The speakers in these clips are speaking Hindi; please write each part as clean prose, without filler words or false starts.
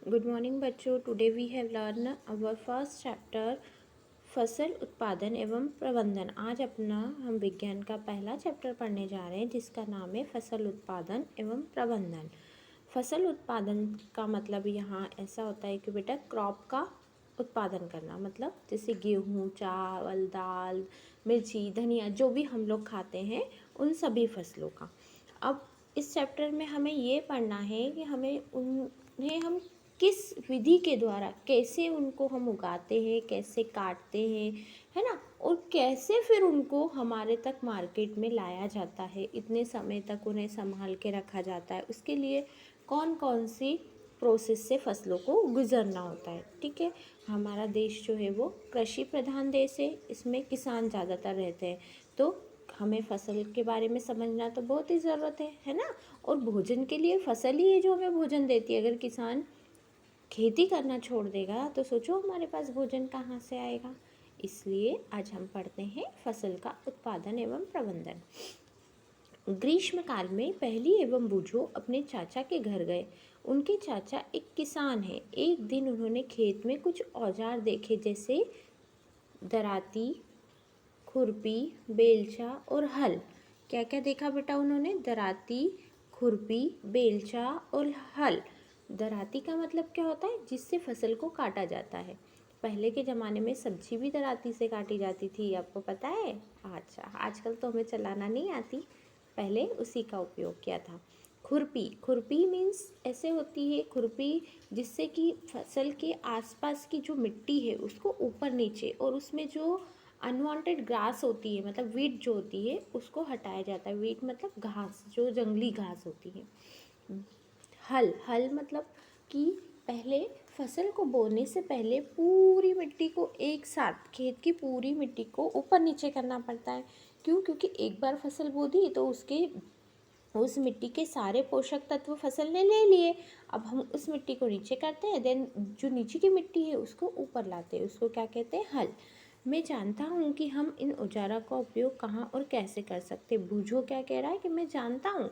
गुड मॉर्निंग बच्चों। Today we have learn our first chapter फसल उत्पादन एवं प्रबंधन। आज अपना हम विज्ञान का पहला चैप्टर पढ़ने जा रहे हैं जिसका नाम है फसल उत्पादन एवं प्रबंधन। फसल उत्पादन का मतलब यहाँ ऐसा होता है कि बेटा क्रॉप का उत्पादन करना, मतलब जैसे गेहूँ, चावल, दाल, मिर्ची, धनिया, जो भी हम लोग खाते हैं उन सभी फसलों का। अब इस चैप्टर में हमें ये पढ़ना है कि हमें उन्हें हम किस विधि के द्वारा कैसे उनको हम उगाते हैं, कैसे काटते हैं, है ना, और कैसे फिर उनको हमारे तक मार्केट में लाया जाता है, इतने समय तक उन्हें संभाल के रखा जाता है, उसके लिए कौन कौन सी प्रोसेस से फसलों को गुजरना होता है। ठीक है, हमारा देश जो है वो कृषि प्रधान देश है, इसमें किसान ज़्यादातर रहते हैं, तो हमें फसल के बारे में समझना तो बहुत ही ज़रूरत है ना। और भोजन के लिए फसल ही है जो हमें भोजन देती है। अगर किसान खेती करना छोड़ देगा तो सोचो हमारे पास भोजन कहाँ से आएगा। इसलिए आज हम पढ़ते हैं फसल का उत्पादन एवं प्रबंधन। ग्रीष्म काल में पहली एवं बूझो अपने चाचा के घर गए। उनके चाचा एक किसान हैं। एक दिन उन्होंने खेत में कुछ औजार देखे, जैसे दराती, खुरपी, बेलचा और हल। क्या क्या देखा बेटा उन्होंने? दराती, खुरपी, बेलचा और हल। दराती का मतलब क्या होता है? जिससे फसल को काटा जाता है। पहले के ज़माने में सब्जी भी दराती से काटी जाती थी, आपको पता है? अच्छा, आजकल तो हमें चलाना नहीं आती, पहले उसी का उपयोग किया था। खुरपी, खुरपी मीन्स ऐसे होती है खुरपी जिससे कि फसल के आसपास की जो मिट्टी है उसको ऊपर नीचे और उसमें जो अनवांटेड ग्रास होती है, मतलब वीट जो होती है, उसको हटाया जाता है। वीट मतलब घास, जो जंगली घास होती है। हल, हल मतलब कि पहले फसल को बोने से पहले पूरी मिट्टी को एक साथ, खेत की पूरी मिट्टी को ऊपर नीचे करना पड़ता है। क्यों? क्योंकि एक बार फसल बो दी तो उस मिट्टी के सारे पोषक तत्व फसल ने ले लिए। अब हम उस मिट्टी को नीचे करते हैं, देन जो नीचे की मिट्टी है उसको ऊपर लाते हैं, उसको क्या कहते हैं? हल। मैं जानता हूँ कि हम इन औजारों का उपयोग कहाँ और कैसे कर सकते हैं। बूझो क्या कह रहा है कि मैं जानता हूँ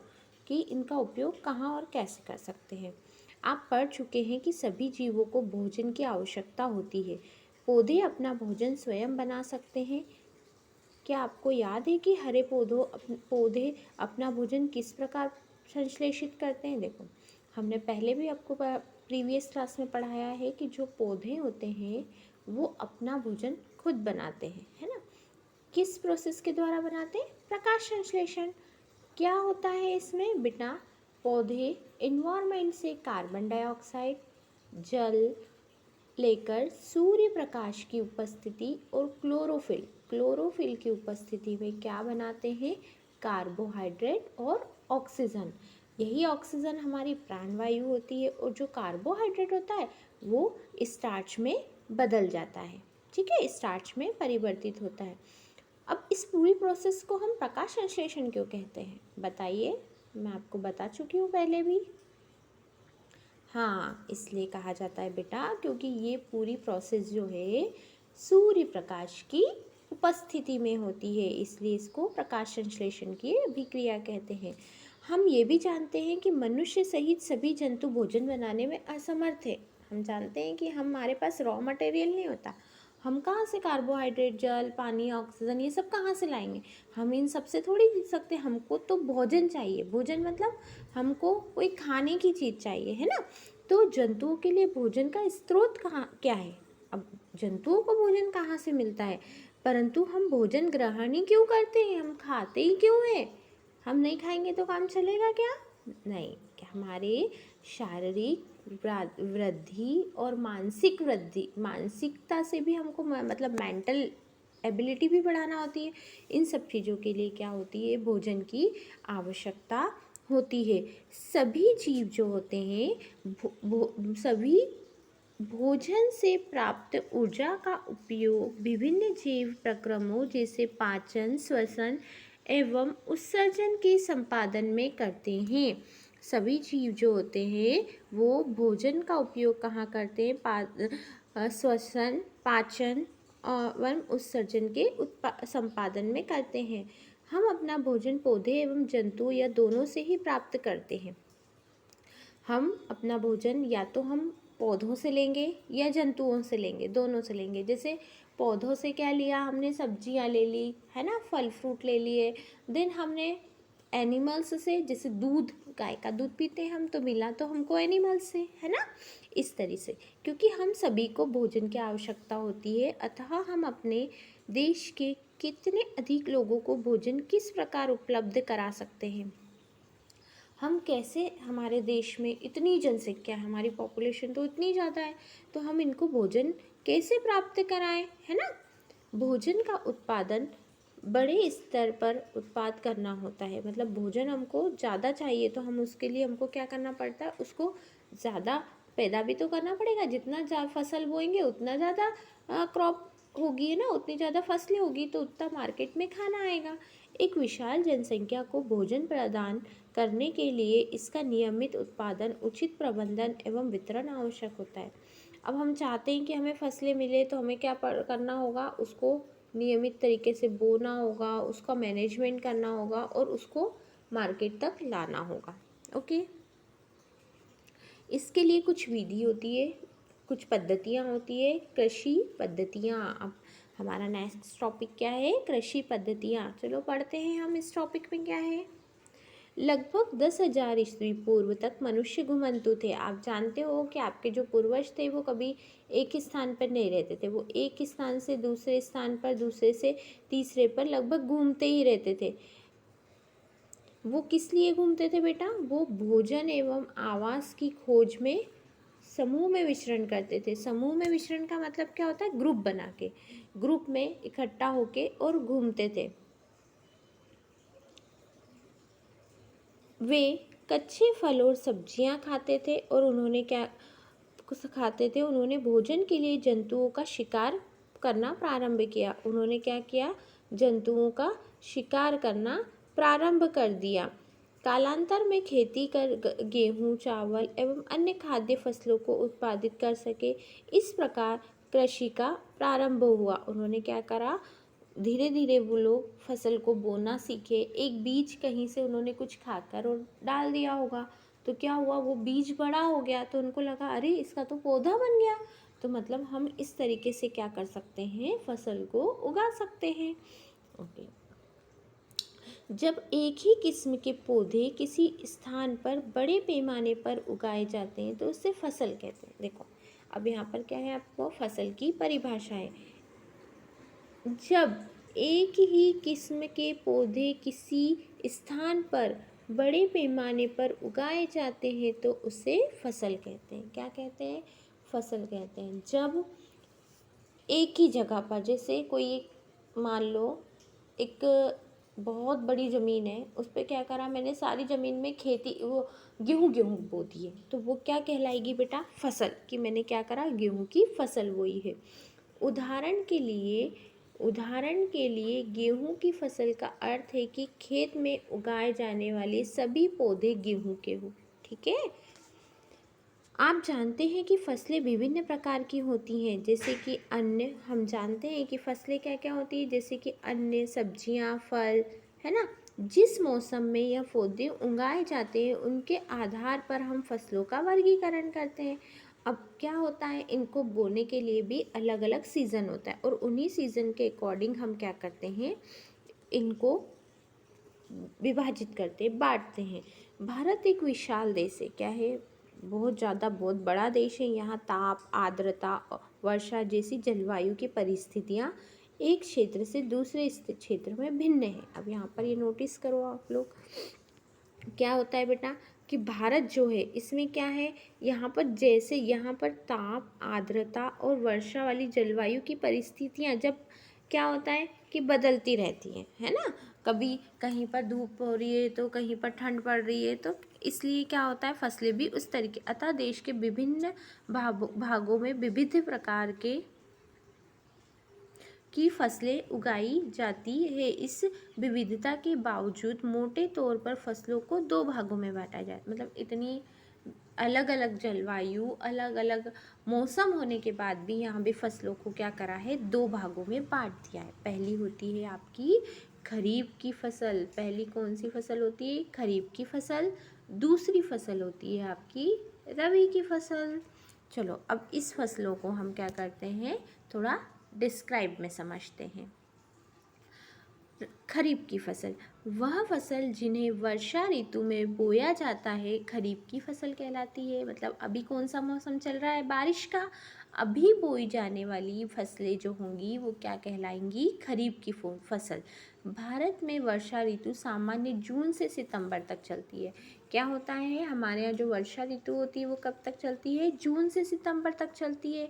कि इनका उपयोग कहाँ और कैसे कर सकते हैं। आप पढ़ चुके हैं कि सभी जीवों को भोजन की आवश्यकता होती है। पौधे अपना भोजन स्वयं बना सकते हैं। क्या आपको याद है कि हरे पौधे अपना भोजन किस प्रकार संश्लेषित करते हैं? देखो, हमने पहले भी आपको प्रीवियस क्लास में पढ़ाया है कि जो पौधे होते हैं वो अपना भोजन खुद बनाते हैं, है ना। किस प्रोसेस के द्वारा बनाते हैं? प्रकाश संश्लेषण। क्या होता है इसमें बेटा? पौधे इन्वायरमेंट से कार्बन डाइऑक्साइड, जल लेकर सूर्य प्रकाश की उपस्थिति और क्लोरोफिल की उपस्थिति में क्या बनाते हैं? कार्बोहाइड्रेट और ऑक्सीजन। यही ऑक्सीजन हमारी प्राणवायु होती है और जो कार्बोहाइड्रेट होता है वो स्टार्च में बदल जाता है। ठीक है, स्टार्च में परिवर्तित होता है। अब इस पूरी प्रोसेस को हम प्रकाश संश्लेषण क्यों कहते हैं? बताइए। मैं आपको बता चुकी हूँ पहले भी। हाँ, इसलिए कहा जाता है बेटा क्योंकि ये पूरी प्रोसेस जो है सूर्य प्रकाश की उपस्थिति में होती है, इसलिए इसको प्रकाश संश्लेषण की अभिक्रिया कहते हैं। हम ये भी जानते हैं कि मनुष्य सहित सभी जंतु भोजन बनाने में असमर्थ है। हम जानते हैं कि हमारे पास रॉ मटेरियल नहीं होता। हम कहाँ से कार्बोहाइड्रेट, जल, पानी, ऑक्सीजन ये सब कहाँ से लाएंगे? हम इन सब से थोड़ी जी सकते। हमको तो भोजन चाहिए। भोजन मतलब हमको कोई खाने की चीज़ चाहिए, है ना। तो जंतुओं के लिए भोजन का स्रोत कहाँ क्या है? अब जंतुओं को भोजन कहाँ से मिलता है? परंतु हम भोजन ग्रहण ही क्यों करते हैं? हम खाते ही क्यों हैं? हम नहीं खाएंगे तो काम चलेगा क्या? नहीं। हमारे शारीरिक वृद्धि और मानसिक वृद्धि, मानसिकता से भी हमको मतलब मेंटल एबिलिटी भी बढ़ाना होती है। इन सब चीज़ों के लिए क्या होती है? भोजन की आवश्यकता होती है। सभी जीव जो होते हैं सभी भोजन से प्राप्त ऊर्जा का उपयोग विभिन्न जीव प्रक्रमों जैसे पाचन, श्वसन एवं उत्सर्जन के संपादन में करते हैं। सभी जीव जो होते हैं वो भोजन का उपयोग कहाँ करते हैं? श्वसन, पाचन एवं उत्सर्जन के संपादन में करते हैं। हम अपना भोजन पौधे एवं जंतु या दोनों से ही प्राप्त करते हैं। हम अपना भोजन या तो हम पौधों से लेंगे या जंतुओं से लेंगे, दोनों से लेंगे। जैसे पौधों से क्या लिया हमने, सब्जियां ले ली, है ना, फल फ्रूट ले लिए। देन हमने एनिमल्स से, जैसे दूध, गाय का दूध पीते हैं हम, तो मिला तो हमको एनिमल्स से, है ना, इस तरह से। क्योंकि हम सभी को भोजन की आवश्यकता होती है, अतः हम अपने देश के कितने अधिक लोगों को भोजन किस प्रकार उपलब्ध करा सकते हैं, हम कैसे, हमारे देश में इतनी जनसंख्या है, हमारी पॉपुलेशन तो इतनी ज़्यादा है, तो हम इनको भोजन कैसे प्राप्त कराएं, है ना। भोजन का उत्पादन बड़े स्तर पर उत्पाद करना होता है, मतलब भोजन हमको ज़्यादा चाहिए तो हम उसके लिए हमको क्या करना पड़ता है, उसको ज़्यादा पैदा भी तो करना पड़ेगा। जितना फसल बोएंगे उतना ज़्यादा क्रॉप होगी, है ना, उतनी ज़्यादा फसलें होगी तो उतना मार्केट में खाना आएगा। एक विशाल जनसंख्या को भोजन प्रदान करने के लिए इसका नियमित उत्पादन, उचित प्रबंधन एवं वितरण आवश्यक होता है। अब हम चाहते हैं कि हमें फसलें मिले तो हमें क्या करना होगा, उसको नियमित तरीके से बोना होगा, उसका मैनेजमेंट करना होगा और उसको मार्केट तक लाना होगा। ओके, इसके लिए कुछ विधि होती है, कुछ पद्धतियाँ होती है, कृषि पद्धतियाँ। अब हमारा नेक्स्ट टॉपिक क्या है, कृषि पद्धतियाँ। चलो पढ़ते हैं हम इस टॉपिक में क्या है। लगभग 10,000 ईस्वी पूर्व तक मनुष्य घुमंतु थे। आप जानते हो कि आपके जो पूर्वज थे वो कभी एक ही स्थान पर नहीं रहते थे, वो एक स्थान से दूसरे स्थान पर, दूसरे से तीसरे पर लगभग घूमते ही रहते थे। वो किस लिए घूमते थे बेटा, वो भोजन एवं आवास की खोज में समूह में विचरण करते थे। समूह में विचरण का मतलब क्या होता है, ग्रुप बना के, ग्रुप में इकट्ठा होके और घूमते थे। वे कच्चे फल और सब्जियां खाते थे और उन्होंने क्या खाते थे, उन्होंने भोजन के लिए जंतुओं का शिकार करना प्रारंभ किया। उन्होंने क्या किया, जंतुओं का शिकार करना प्रारंभ कर दिया। कालांतर में खेती कर गेहूं, चावल एवं अन्य खाद्य फसलों को उत्पादित कर सके, इस प्रकार कृषि का प्रारंभ हुआ। उन्होंने क्या करा, धीरे धीरे वो लोग फसल को बोना सीखे। एक बीज कहीं से उन्होंने कुछ खाकर और डाल दिया होगा, तो क्या हुआ, वो बीज बड़ा हो गया तो उनको लगा अरे इसका तो पौधा बन गया। तो मतलब हम इस तरीके से क्या कर सकते हैं, फसल को उगा सकते हैं। ओके, जब एक ही किस्म के पौधे किसी स्थान पर बड़े पैमाने पर उगाए जाते हैं तो उसे फसल कहते हैं। देखो अब यहाँ पर क्या है, आपको फसल की परिभाषा है। जब एक ही किस्म के पौधे किसी स्थान पर बड़े पैमाने पर उगाए जाते हैं तो उसे फसल कहते हैं। क्या कहते हैं, फसल कहते हैं। जब एक ही जगह पर, जैसे कोई एक, मान लो एक बहुत बड़ी ज़मीन है, उस पर क्या करा मैंने, सारी ज़मीन में खेती, वो गेहूँ बो दिए, तो वो क्या कहलाएगी बेटा, फसल, कि मैंने क्या करा, गेहूँ की फसल बोई है। उदाहरण के लिए गेहूं की फसल का अर्थ है कि खेत में उगाए जाने वाले सभी पौधे गेहूं के हों। ठीक है, आप जानते हैं कि फसलें विभिन्न प्रकार की होती हैं, जैसे कि अन्न, हम जानते हैं कि फसलें क्या क्या होती है, जैसे कि अन्न, सब्जियां, फल, है ना। जिस मौसम में यह पौधे उगाए जाते हैं उनके आधार पर हम फसलों का वर्गीकरण करते हैं। अब क्या होता है, इनको बोने के लिए भी अलग अलग सीज़न होता है और उन्हीं सीज़न के अकॉर्डिंग हम क्या करते हैं, इनको विभाजित करते हैं, बांटते हैं। भारत एक विशाल देश है, क्या है, बहुत बड़ा देश है। यहाँ ताप, आर्द्रता, वर्षा जैसी जलवायु की परिस्थितियाँ एक क्षेत्र से दूसरे क्षेत्र में भिन्न है। अब यहाँ पर ये नोटिस करो आप लोग, क्या होता है बेटा कि भारत जो है इसमें क्या है, यहाँ पर जैसे यहाँ पर ताप, आर्द्रता और वर्षा वाली जलवायु की परिस्थितियाँ जब क्या होता है कि बदलती रहती हैं, है ना। कभी कहीं पर धूप हो रही है तो कहीं पर ठंड पड़ रही है, तो इसलिए क्या होता है, फसलें भी उस तरीके, अतः देश के विभिन्न भागों में विविध प्रकार की फसलें उगाई जाती है। इस विविधता के बावजूद मोटे तौर पर फसलों को दो भागों में बांटा जाए, मतलब इतनी अलग अलग जलवायु, अलग अलग मौसम होने के बाद भी यहाँ भी फसलों को क्या करा है, दो भागों में बांट दिया है। पहली होती है आपकी खरीफ की फसल। पहली कौन सी फसल होती है, खरीफ की फसल। दूसरी फसल होती है आपकी रबी की फसल। चलो अब इस फसलों को हम क्या करते हैं, थोड़ा डिस्क्राइब में समझते हैं। खरीफ की फसल, वह फसल जिन्हें वर्षा ऋतु में बोया जाता है खरीफ की फसल कहलाती है। मतलब अभी कौन सा मौसम चल रहा है, बारिश का। अभी बोई जाने वाली फसलें जो होंगी वो क्या कहलाएंगी, खरीफ की फसल। भारत में वर्षा ऋतु सामान्य जून से सितंबर तक चलती है। क्या होता है, हमारे यहाँ जो वर्षा ऋतु होती है वो कब तक चलती है, जून से सितंबर तक चलती है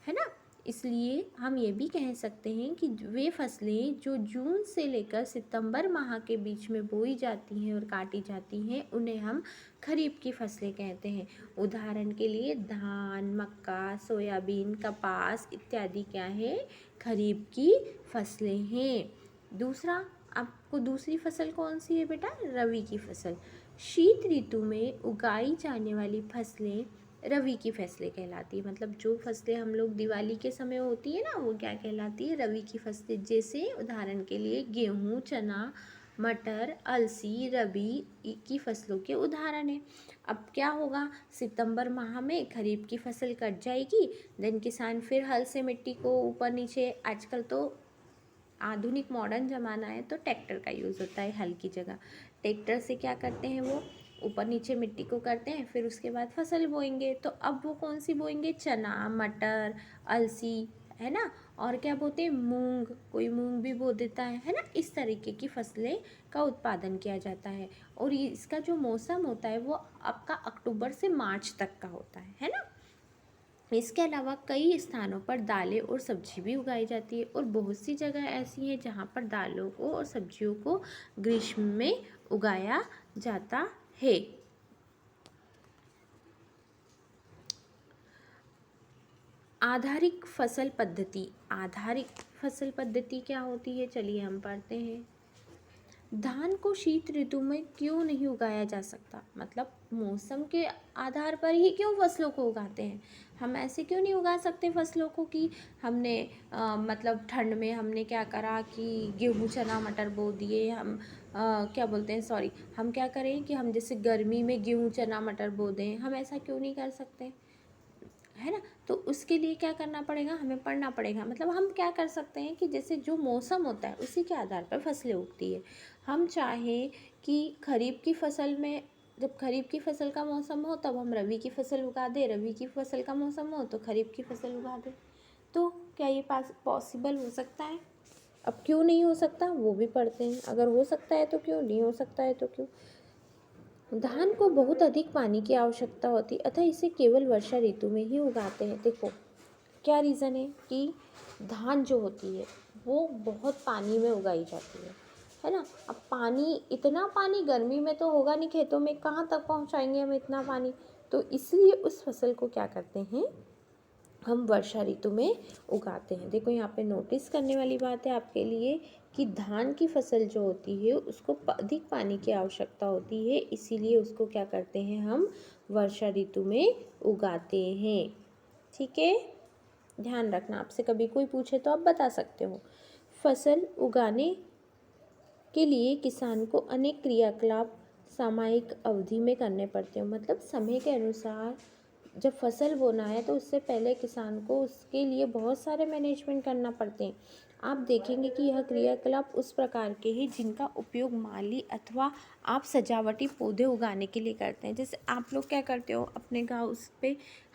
ना। इसलिए हम ये भी कह सकते हैं कि वे फसलें जो जून से लेकर सितंबर माह के बीच में बोई जाती हैं और काटी जाती हैं उन्हें हम खरीफ की फसलें कहते हैं। उदाहरण के लिए धान, मक्का, सोयाबीन, कपास इत्यादि क्या है, खरीफ की फसलें हैं। दूसरा, आपको दूसरी फसल कौन सी है बेटा, रबी की फसल। शीत ऋतु में उगाई जाने वाली फसलें रबी की फसलें कहलाती है। मतलब जो फसलें हम लोग दिवाली के समय होती है ना वो क्या कहलाती है, रबी की फसलें। जैसे उदाहरण के लिए गेहूँ, चना, मटर, अलसी रबी की फसलों के उदाहरण हैं। अब क्या होगा, सितंबर माह में खरीफ की फसल कट जाएगी, देन किसान फिर हल से मिट्टी को ऊपर नीचे, आजकल तो आधुनिक मॉडर्न ज़माना है तो ट्रैक्टर का यूज़ होता है हल की जगह। ट्रैक्टर से क्या करते हैं, वो ऊपर नीचे मिट्टी को करते हैं, फिर उसके बाद फसल बोएंगे। तो अब वो कौन सी बोएंगे, चना, मटर, अलसी, है ना। और क्या बोते हैं, मूंग, कोई मूंग भी बो देता है ना। इस तरीके की फसलें का उत्पादन किया जाता है। और ये इसका जो मौसम होता है वो आपका अक्टूबर से मार्च तक का होता है ना। इसके अलावा कई स्थानों पर दालें और सब्जी भी उगाई जाती है और बहुत सी जगह ऐसी हैं जहाँ पर दालों को और सब्जियों को ग्रीष्म में उगाया जाता है। आधारिक फसल पद्धति, आधारिक फसल पद्धति क्या होती है, चलिए हम पढ़ते हैं। धान को शीत ऋतु में क्यों नहीं उगाया जा सकता, मतलब मौसम के आधार पर ही क्यों फसलों को उगाते हैं। हम ऐसे क्यों नहीं उगा सकते फसलों को कि हमने मतलब ठंड में हमने क्या करा कि गेहूँ, चना, मटर बो दिए। हम क्या बोलते हैं, सॉरी, हम क्या करें कि हम जैसे गर्मी में गेहूँ, चना, मटर बो दें, हम ऐसा क्यों नहीं कर सकते, है ना। तो उसके लिए क्या करना पड़ेगा, हमें पढ़ना पड़ेगा। मतलब हम क्या कर सकते हैं कि जैसे जो मौसम होता है उसी के आधार पर फसलें उगती है। हम चाहें कि खरीफ की फसल में, जब खरीफ की फसल का मौसम हो तब हम रबी की फसल उगा दें, रबी की फसल का मौसम हो तो खरीफ की फसल उगा दें। तो क्या ये पॉसिबल हो सकता है। अब क्यों नहीं हो सकता वो भी पढ़ते हैं। अगर हो सकता है तो क्यों, नहीं हो सकता है तो क्यों। धान को बहुत अधिक पानी की आवश्यकता होती है, अतः इसे केवल वर्षा ऋतु में ही उगाते हैं। देखो क्या रीज़न है कि धान जो होती है वो बहुत पानी में उगाई जाती है ना। अब पानी, इतना पानी गर्मी में तो होगा नहीं खेतों में, कहाँ तक पहुँचाएंगे हम इतना पानी। तो इसलिए उस फसल को क्या करते हैं, हम वर्षा ऋतु में उगाते हैं। देखो यहाँ पे नोटिस करने वाली बात है आपके लिए कि धान की फसल जो होती है उसको अधिक पानी की आवश्यकता होती है, इसीलिए उसको क्या करते हैं, हम वर्षा ऋतु में उगाते हैं। ठीक है, ध्यान रखना, आपसे कभी कोई पूछे तो आप बता सकते हो। फसल उगाने के लिए किसान को अनेक क्रियाकलाप सामयिक अवधि में करने पड़ते हैं। मतलब समय के अनुसार जब फसल बोना है तो उससे पहले किसान को उसके लिए बहुत सारे मैनेजमेंट करना पड़ते हैं। आप देखेंगे कि यह क्रियाकलाप उस प्रकार के हैं जिनका उपयोग माली अथवा आप सजावटी पौधे उगाने के लिए करते हैं। जैसे आप लोग क्या करते हो अपने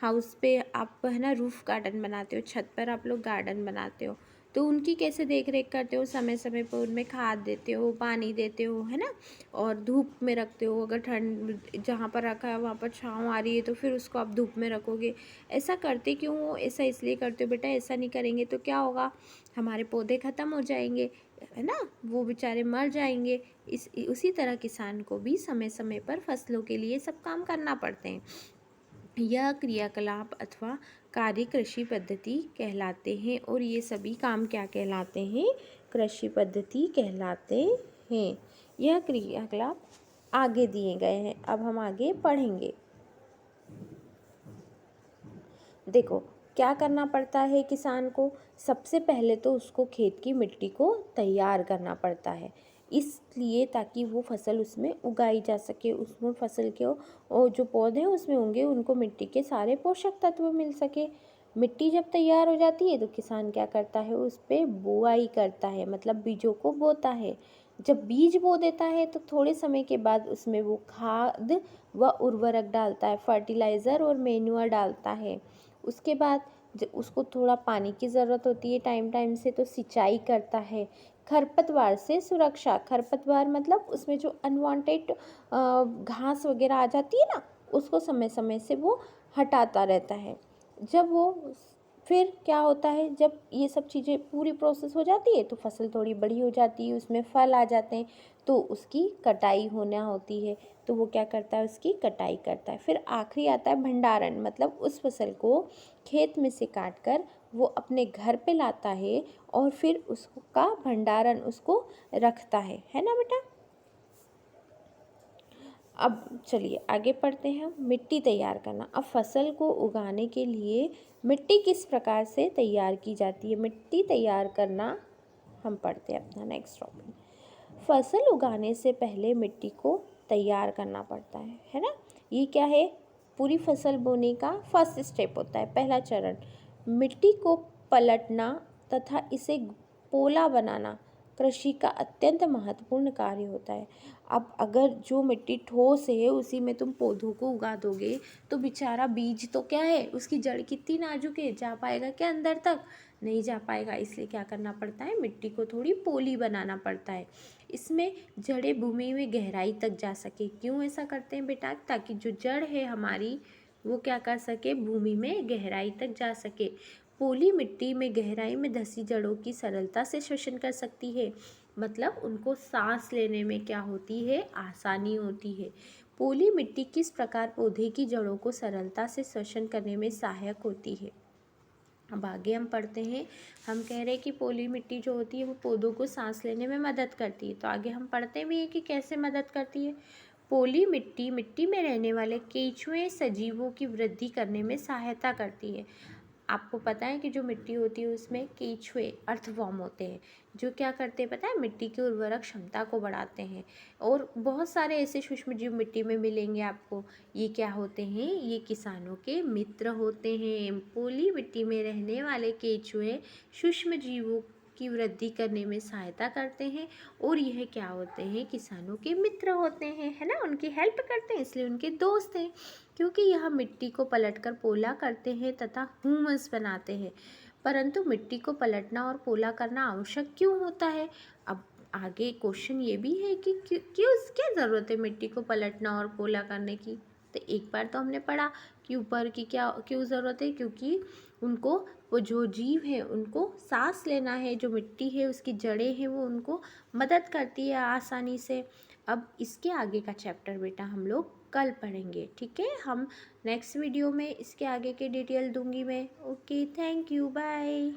हाउस पे आप है ना रूफ गार्डन बनाते हो, छत पर आप लोग गार्डन बनाते हो, तो उनकी कैसे देख रेख करते हो, समय समय पर उनमें खाद देते हो, पानी देते हो, है ना। और धूप में रखते हो, अगर ठंड जहाँ पर रखा है वहाँ पर छाँव आ रही है तो फिर उसको आप धूप में रखोगे। ऐसा करते क्यों हो, ऐसा इसलिए करते हो बेटा, ऐसा नहीं करेंगे तो क्या होगा, हमारे पौधे ख़त्म हो जाएंगे, है ना, वो बेचारे मर जाएंगे। उसी तरह किसान को भी समय समय पर फसलों के लिए सब काम करना पड़ते हैं। यह क्रियाकलाप अथवा कार्य कृषि पद्धति कहलाते हैं और ये सभी काम क्या कहलाते हैं, कृषि पद्धति कहलाते हैं। यह क्रियाकलाप आगे दिए गए हैं, अब हम आगे पढ़ेंगे। देखो क्या करना पड़ता है किसान को, सबसे पहले तो उसको खेत की मिट्टी को तैयार करना पड़ता है। इसलिए ताकि वो फसल उसमें उगाई जा सके, उसमें फसल के और जो पौधे उसमें होंगे उनको मिट्टी के सारे पोषक तत्व मिल सके। मिट्टी जब तैयार हो जाती है तो किसान क्या करता है, उस पर बुआई करता है, मतलब बीजों को बोता है। जब बीज बो देता है तो थोड़े समय के बाद उसमें वो खाद व उर्वरक डालता है, फर्टिलाइज़र और मेन्यूर डालता है। उसके बाद जब उसको थोड़ा पानी की ज़रूरत होती है टाइम टाइम से तो सिंचाई करता है। खरपतवार से सुरक्षा, खरपतवार मतलब उसमें जो अनवांटेड घास वगैरह आ जाती है ना, उसको समय समय से वो हटाता रहता है। जब वो फिर क्या होता है, जब ये सब चीज़ें पूरी प्रोसेस हो जाती है तो फसल थोड़ी बड़ी हो जाती है, उसमें फल आ जाते हैं, तो उसकी कटाई होना होती है। तो वो क्या करता है, उसकी कटाई करता है। फिर आखिरी आता है भंडारण, मतलब उस फसल को खेत में से काट कर वो अपने घर पे लाता है और फिर उसका भंडारण उसको रखता है ना बेटा। अब चलिए आगे पढ़ते हैं। मिट्टी तैयार करना। अब फसल को उगाने के लिए मिट्टी किस प्रकार से तैयार की जाती है, मिट्टी तैयार करना हम पढ़ते हैं अपना नेक्स्ट टॉपिक। फसल उगाने से पहले मिट्टी को तैयार करना पड़ता है ना। ये क्या है, पूरी फसल बोने का फर्स्ट स्टेप होता है, पहला चरण। मिट्टी को पलटना तथा इसे पोला बनाना कृषि का अत्यंत महत्वपूर्ण कार्य होता है। अब अगर जो मिट्टी ठोस है उसी में तुम पौधों को उगा दोगे तो बेचारा बीज तो क्या है, उसकी जड़ कितनी नाजुक है, जा पाएगा क्या अंदर तक, नहीं जा पाएगा। इसलिए क्या करना पड़ता है, मिट्टी को थोड़ी पोली बनाना पड़ता है। इसमें जड़ें भूमि में गहराई तक जा सके। क्यों ऐसा करते हैं बेटा, ताकि जो जड़ है हमारी वो क्या कर सके, भूमि में गहराई तक जा सके। पोली मिट्टी में गहराई में धसी जड़ों की सरलता से शोषण कर सकती है, मतलब उनको सांस लेने में क्या होती है, आसानी होती है। पोली मिट्टी किस प्रकार पौधे की जड़ों को सरलता से शोषण करने में सहायक होती है। अब आगे हम पढ़ते हैं। हम कह रहे हैं कि पोली मिट्टी जो होती है वो पौधों को सांस लेने में मदद करती है, तो आगे हम पढ़ते भी हैं कि कैसे मदद करती है। पोली मिट्टी मिट्टी में रहने वाले केंचुए सजीवों की वृद्धि करने में सहायता करती है। आपको पता है कि जो मिट्टी होती है उसमें केंचुए अर्थवर्म होते हैं, जो क्या करते हैं पता है, मिट्टी की उर्वरक क्षमता को बढ़ाते हैं। और बहुत सारे ऐसे सूक्ष्म जीव मिट्टी में मिलेंगे आपको। ये क्या होते हैं, ये किसानों के मित्र होते हैं। पोली मिट्टी में रहने वाले केंचुए सूक्ष्म जीवों की वृद्धि करने में सहायता करते हैं और यह क्या होते हैं, किसानों के मित्र होते हैं, है ना, उनकी हेल्प करते हैं, इसलिए उनके दोस्त हैं। क्योंकि यह मिट्टी को पलटकर पोला करते हैं तथा ह्यूमस बनाते हैं। परंतु मिट्टी को पलटना और पोला करना आवश्यक क्यों होता है। अब आगे क्वेश्चन ये भी है कि क्यों क्या ज़रूरत है मिट्टी को पलटना और पोला करने की। तो एक बार तो हमने पढ़ा कि ऊपर की क्या क्यों ज़रूरत है, क्योंकि उनको वो जो जीव है उनको सांस लेना है, जो मिट्टी है उसकी जड़ें हैं वो उनको मदद करती है आसानी से। अब इसके आगे का चैप्टर बेटा हम लोग कल पढ़ेंगे, ठीक है। हम नेक्स्ट वीडियो में इसके आगे के डिटेल दूंगी मैं। Okay, thank you, bye.